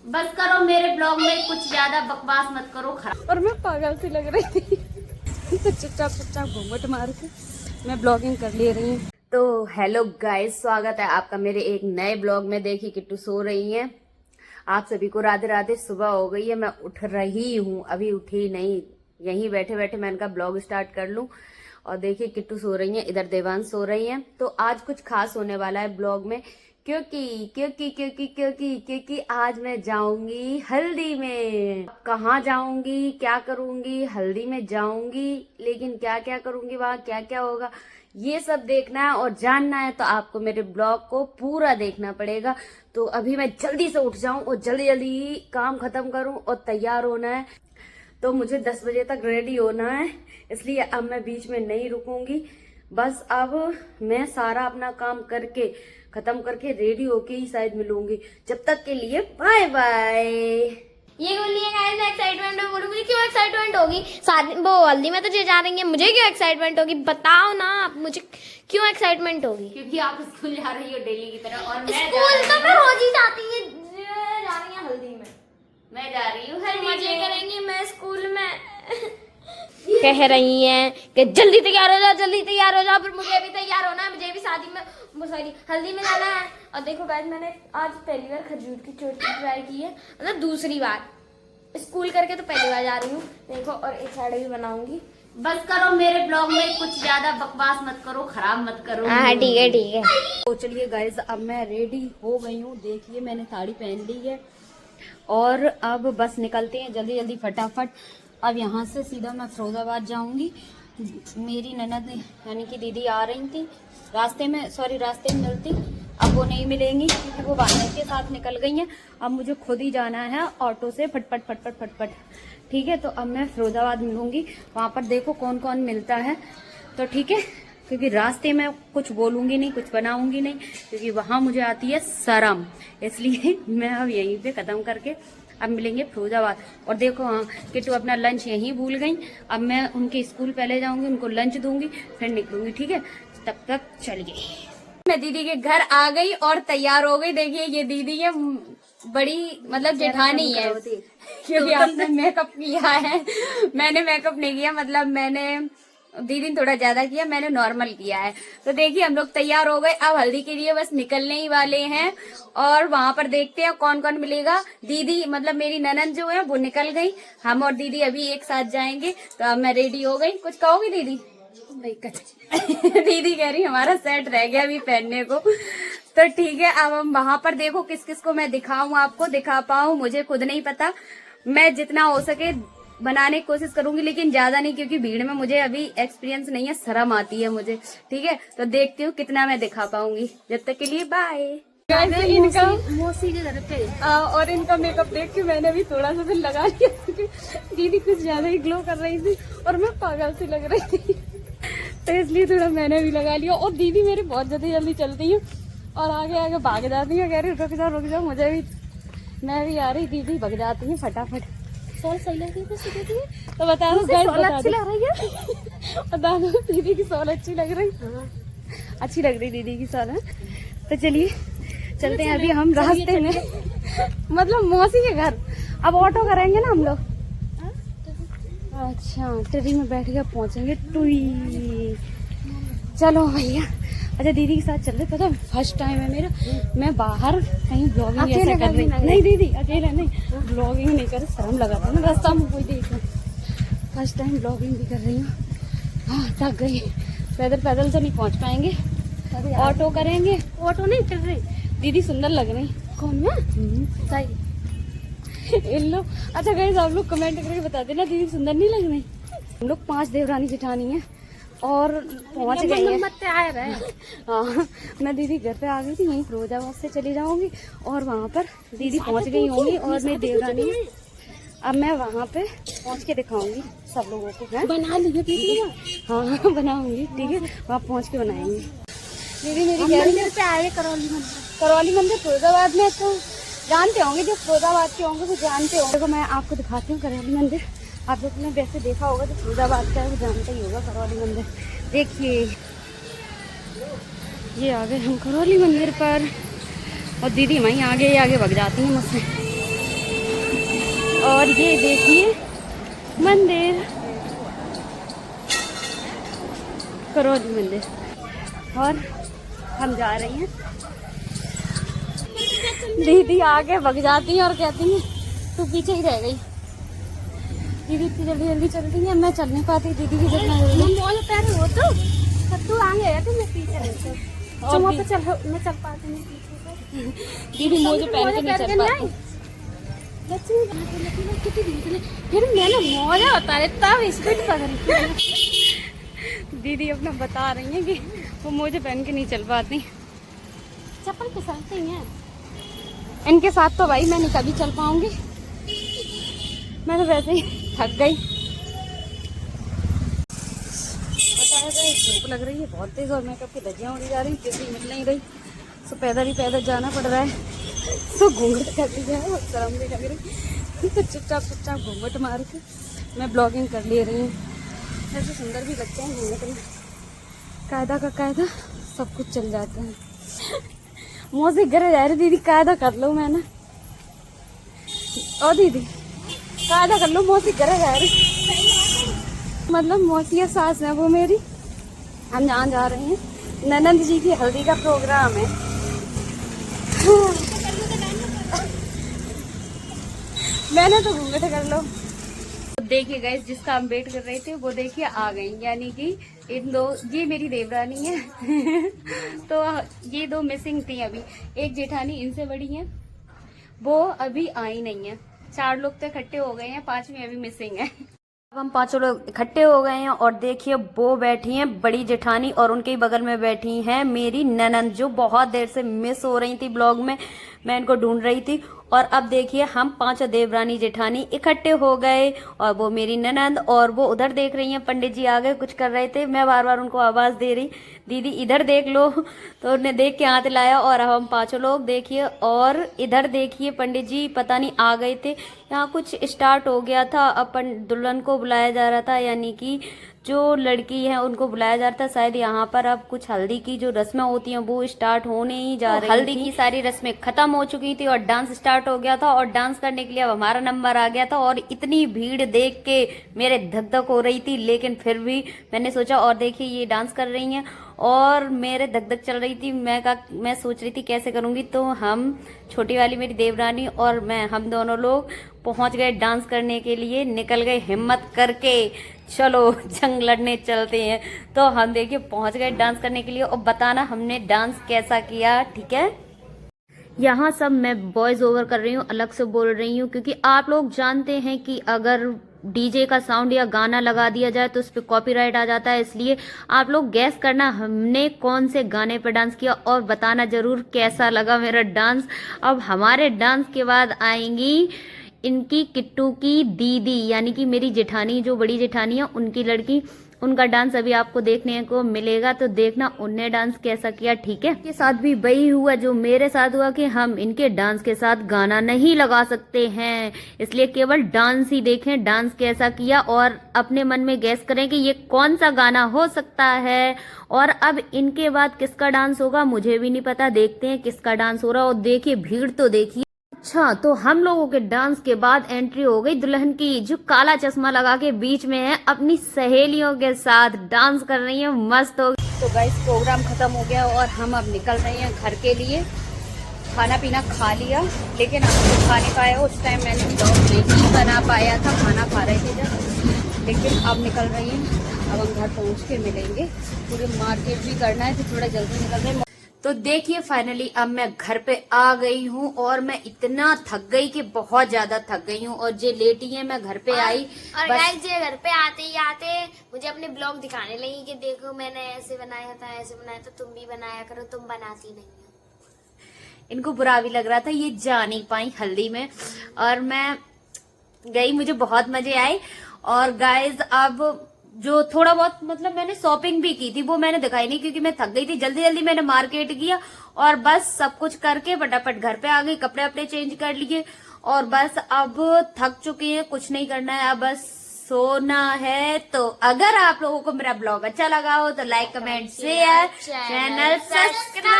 बस करो, मेरे ब्लॉग में कुछ ज्यादा बकवास मत करो। खराब और मैं पागल सी लग रही थी तो चुपचाप घूंघट मार के मैं ब्लॉगिंग कर ले रही हूँ। तो हेलो गाइस, स्वागत है आपका मेरे एक नए ब्लॉग में। देखिए किट्टू सो रही है। आप सभी को राधे राधे। सुबह हो गई है, मैं उठ रही हूँ, अभी उठी नहीं। यहीं बैठे बैठे मैं इनका ब्लॉग स्टार्ट कर लूं। और देखिए किट्टू सो रही है, इधर देवांश सो रही है। तो आज कुछ खास होने वाला है ब्लॉग में, क्योंकि आज मैं जाऊंगी हल्दी में। कहाँ जाऊंगी, क्या करूंगी? हल्दी में जाऊंगी, लेकिन क्या क्या करूंगी, वहाँ क्या क्या होगा, ये सब देखना है और जानना है। तो आपको मेरे ब्लॉग को पूरा देखना पड़ेगा। तो अभी मैं जल्दी से उठ जाऊं और जल्दी जल्दी काम खत्म करूं और तैयार होना है। तो मुझे 10 बजे तक रेडी होना है, इसलिए अब मैं बीच में नहीं रुकूंगी। बस अब मैं सारा अपना काम करके खत्म करके रेडी होके ही शायद मिलूंगी। जब तक के लिए बाय बाय। ये बोलिए गाइस, मैं एक्साइटमेंट में बोलूंगी। क्यों एक्साइटमेंट होगी? शादी वो हल्दी में तो जे जा रही है, मुझे क्यों एक्साइटमेंट होगी? बताओ ना आप मुझे, क्यों एक्साइटमेंट होगी? क्योंकि आप स्कूल जा रही हो डेली की तरह और मैं स्कूल तो मैं रोज ही जाती है, जा रही है हल्दी में। मैं जा रही हूँ हल्दी मजे में। करेंगे मैं स्कूल में। कह रही हैं कि जल्दी तैयार हो जाओ, जल्दी तैयार हो जाओ। फिर मुझे भी तैयार होना है, मुझे भी शादी में, सॉरी हल्दी में जाना है। और देखो गाइस, मैंने आज पहली बार खजूर की चोटी ट्राई की है, मतलब दूसरी बार। स्कूल करके तो पहली बार जा रही हूँ। देखो, और एक साइड भी बनाऊंगी। बस करो, मेरे ब्लॉग में कुछ ज्यादा बकवास मत करो, खराब मत करो। हाँ ठीक है ठीक है। तो चलिए गाइज, अब मैं रेडी हो गई हूँ। देखिए मैंने साड़ी पहन ली है और अब बस निकलते हैं जल्दी जल्दी फटाफट। अब यहाँ से सीधा मैं फिरोजाबाद जाऊंगी। मेरी ननद यानी कि दीदी आ रही थी रास्ते में, रास्ते में मिलती, अब वो नहीं मिलेंगी क्योंकि वो बाहर के साथ निकल गई हैं। अब मुझे खुद ही जाना है ऑटो से, फटफट फटफट फटफट। ठीक है, तो अब मैं फिरोजाबाद मिलूंगी। वहाँ पर देखो कौन कौन मिलता है, तो ठीक है। क्योंकि रास्ते में कुछ बोलूंगी नहीं, कुछ बनाऊंगी नहीं, क्योंकि वहां मुझे आती है शर्म। इसलिए मैं अब यहीं पे खत्म करके अब मिलेंगे फिरोजाबाद। और देखो हाँ, किट्टू अपना लंच यहीं भूल गई। अब मैं उनके स्कूल पहले जाऊंगी, उनको लंच दूंगी, फिर निकलूंगी। ठीक है, तब तक चलिए। मैं दीदी के घर आ गई और तैयार हो गई। देखिए ये दीदी है, बड़ी मतलब जेठानी है, क्योंकि आपने मेकअप किया है, मैंने मेकअप नहीं किया। मतलब मैंने, दीदी ने थोड़ा ज्यादा किया, मैंने नॉर्मल किया है। तो देखिए हम लोग तैयार हो गए, अब हल्दी के लिए बस निकलने ही वाले हैं। और वहां पर देखते हैं कौन कौन मिलेगा। दीदी मतलब मेरी ननद जो है वो निकल गई, हम और दीदी अभी एक साथ जाएंगे। तो अब मैं रेडी हो गई। कुछ कहोगी दीदी? नहीं दीदी कह रही हमारा सेट रह गया अभी पहनने को। तो ठीक है, अब हम वहां पर देखो किस किस को मैं दिखाऊं, आपको दिखा पाऊं, मुझे खुद नहीं पता। मैं जितना हो सके बनाने की कोशिश करूंगी, लेकिन ज्यादा नहीं, क्योंकि भीड़ में मुझे अभी एक्सपीरियंस नहीं है, शर्म आती है मुझे। ठीक है, तो देखती हूँ कितना मैं दिखा पाऊंगी। जब तक के लिए बाय। इनका मौसी के घर पे और इनका मेकअप देख के मैंने भी थोड़ा सा फिर लगा लिया, क्योंकि दीदी कुछ ज्यादा ही ग्लो कर रही थी और मैं पागल सी लग रही थी, तो इसलिए थोड़ा मैंने भी लगा लिया। और दीदी मेरी बहुत जल्दी चलती है और आगे आगे भाग जाती है, कह रही रुक जाओ मुझे भी, मैं भी आ रही, दीदी भाग जाती है फटाफट। सॉल सही लग रही है तो बता दो, अच्छी लग रही है, बता दो दीदी की सॉल अच्छी लग रही, अच्छी लग रही दीदी की सॉल है। तो चलिए चलते हैं अभी हम रास्ते में, मतलब मौसी के घर। अब ऑटो करेंगे ना हम लोग। अच्छा, ट्रेन में बैठ के पहुंचेंगे टुई। चलो भैया। अच्छा दीदी के साथ चल रहे, पता फर्स्ट टाइम है मेरा, मैं बाहर कहीं ब्लॉगिंग ऐसा कर रही। नहीं दीदी अकेले नहीं, ब्लॉगिंग नहीं कर, शर्म लगा था ना रास्ता में कोई देख। फर्स्ट टाइम ब्लॉगिंग भी कर रही हूँ। हाँ थक गई, पैदल तो नहीं पहुँच पाएंगे, ऑटो करेंगे। ऑटो नहीं कर रही दीदी, सुंदर लग रही। कौन में? सही इन लोग। अच्छा गाइस, आप लोग कमेंट करके बता देना दीदी सुंदर नहीं लग रही। हम लोग 5 देवरानी जेठानी है और पहुंच गए हैं। हाँ, मैं दीदी घर पे आ गई थी, वहीं फिरोजाबाद से चली जाऊंगी और वहाँ पर दीदी पहुंच गई होंगी और मेरी देवरानी। अब मैं वहाँ पे पहुँच के दिखाऊंगी सब लोगों को। बना लीजिए। हाँ बनाऊंगी, ठीक है, वहाँ पहुँच के बनाएंगे। दीदी मेरी कह रही है करौली मंदिर फिरोजाबाद में, तो जानते होंगे, जो फिरोजाबाद के होंगे वो जानते होंगे। देखो मैं आपको दिखाती हूँ करौली मंदिर। आप लोग ने वैसे देखा होगा, तो फिरोजाबाद का है वो जानता ही होगा करौली मंदिर। देखिए ये आ गए हम करौली मंदिर पर, और दीदी वहीं आगे भग जाती हैं मुझसे। और ये देखिए मंदिर, करौली मंदिर। और हम जा रही हैं। दीदी आगे भग जाती है और कहती है तू पीछे ही रह गई। दीदी इतनी जल्दी जल्दी चल रही है, मैं चल नहीं पाती दीदी की जितना जल्दी। पैर हो तो तू आगे है तो मैं पीछे रहती चल, मैं चल पाती नहीं पीछे। दीदी मुझे पहन के नहीं चल पाती। फिर मैंने मौजा बता रहे तब स्पीड पकड़। दीदी अपना बता रही है कि वो मुझे पहन के नहीं चल पाती। चप्पल के साथ ही हैं इनके साथ, तो भाई मैं नहीं कभी चल पाऊंगी। मैं तो वैसे ही थक गई। धूप लग रही है बहुत तेज और मेकअप की धज्जियां उड़ी जा रही, किसी मिल नहीं रही। सो पैदल ही पैदल जाना पड़ रहा है। सो घूंघट कर दी है, शर्म भी लग रही। तो चुपचाप घूंघट मार के मैं ब्लॉगिंग कर ले रही हूँ। ऐसे सुंदर भी लगते हैं घूंघट में, कायदा का कायदा सब कुछ चल जाता है। मौसी घर जा रही दीदी, कायदा कर लो मैं ना। ओ दीदी कायदा कर लो, मौसी घर जा रही। मतलब मौसी सास है वो मेरी। हम जहाँ जा रहे हैं, ननंद जी की हल्दी का प्रोग्राम है। मैंने तो घूंघट कर लो। देखिए गाइस, जिसका हम वेट कर रहे थे वो देखिए आ गई, यानी कि इन दो, ये मेरी देवरानी है। तो ये दो मिसिंग थी अभी। एक जेठानी इनसे बड़ी है, वो अभी आई नहीं है। 4 लोग तो इकट्ठे हो गए हैं, 5वीं अभी मिसिंग है। अब हम 5 लोग इकट्ठे हो गए हैं और देखिए वो बैठी हैं बड़ी जेठानी और उनके ही बगल में बैठी हैं मेरी ननंद, जो बहुत देर से मिस हो रही थी ब्लॉग में। मैं इनको ढूंढ रही थी। और अब देखिए हम 5 देवरानी जेठानी इकट्ठे हो गए और वो मेरी ननंद, और वो उधर देख रही हैं। पंडित जी आगे कुछ कर रहे थे, मैं बार बार उनको आवाज दे रही दीदी इधर देख लो, तो उन्हें देख के हाथ लाया। और अब हम 5 लोग देखिए, और इधर देखिए पंडित जी पता नहीं आ गए थे। यहाँ कुछ स्टार्ट हो गया था, अपन दुल्हन को बुलाया जा रहा था, यानी कि जो लड़की है उनको बुलाया जा रहा था। शायद यहाँ पर अब कुछ हल्दी की जो रस्में होती हैं वो स्टार्ट होने ही जा रही थी। हल्दी की सारी रस्में खत्म हो चुकी थी और डांस स्टार्ट हो गया था, और डांस करने के लिए अब हमारा नंबर आ गया था। और इतनी भीड़ देख के मेरे धक धक हो रही थी, लेकिन फिर भी मैंने सोचा, और देखिए ये डांस कर रही हैं और मेरे धक धक चल रही थी। मैं सोच रही थी कैसे करूंगी, तो हम छोटी वाली मेरी देवरानी और मैं, हम दोनों लोग पहुंच गए डांस करने के लिए। निकल गए हिम्मत करके, चलो जंग लड़ने चलते हैं। तो हम देखिए पहुंच गए डांस करने के लिए, और बताना हमने डांस कैसा किया, ठीक है। यहाँ सब मैं वॉइस ओवर कर रही हूँ, अलग से बोल रही हूँ, क्योंकि आप लोग जानते हैं कि अगर डीजे का साउंड या गाना लगा दिया जाए तो उस पर कॉपीराइट आ जाता है। इसलिए आप लोग गैस करना हमने कौन से गाने पर डांस किया, और बताना जरूर कैसा लगा मेरा डांस। अब हमारे डांस के बाद आएंगी इनकी किट्टू की दीदी, यानी कि मेरी जेठानी, जो बड़ी जेठानी है उनकी लड़की। उनका डांस अभी आपको देखने को मिलेगा, तो देखना उनने डांस कैसा किया, ठीक है। के साथ भी वही हुआ जो मेरे साथ हुआ, कि हम इनके डांस के साथ गाना नहीं लगा सकते हैं, इसलिए केवल डांस ही देखें, डांस कैसा किया, और अपने मन में गैस करें कि ये कौन सा गाना हो सकता है। और अब इनके बाद किसका डांस होगा मुझे भी नहीं पता, देखते हैं किसका डांस हो रहा है। और देखिए भीड़ तो देखिए। अच्छा, तो हम लोगों के डांस के बाद एंट्री हो गई दुल्हन की, जो काला चश्मा लगा के बीच में है, अपनी सहेलियों के साथ डांस कर रही है, मस्त हो गई। तो गाइस प्रोग्राम खत्म हो गया और हम अब निकल रहे हैं घर के लिए। खाना पीना खा लिया, लेकिन हम तो खा नहीं पाए, उस टाइम मैंने ब्लॉग नहीं बना पाया था, खाना खा रहे थे जब। लेकिन अब निकल रही हैं, अब हम घर पहुँच के मिलेंगे। पूरे मार्केट भी करना है, तो थोड़ा जल्दी निकल रहे हैं। तो देखिए फाइनली अब मैं घर पे आ गई हूँ, और मैं इतना थक गई कि बहुत ज्यादा थक गई हूँ। और जे लेटी है, मैं घर पे आई और गाइस ये घर पे आते ही आते मुझे अपने ब्लॉग दिखाने लगी कि देखो मैंने ऐसे बनाया था, ऐसे बनाया था, तुम भी बनाया करो, तुम बनाती नहीं हो। इनको बुरा भी लग रहा था, ये जा नहीं पाई हल्दी में, और मैं गई, मुझे बहुत मजे आए। और गाइज अब जो थोड़ा बहुत मतलब मैंने शॉपिंग भी की थी वो मैंने दिखाई नहीं, क्योंकि मैं थक गई थी। जल्दी जल्दी मैंने मार्केट किया और बस सब कुछ करके फटाफट घर पे आ गई, कपड़े अपने चेंज कर लिए, और बस अब थक चुकी है, कुछ नहीं करना है, अब बस सोना है। तो अगर आप लोगों को मेरा ब्लॉग अच्छा लगा हो तो like, comment, share, channel subscribe.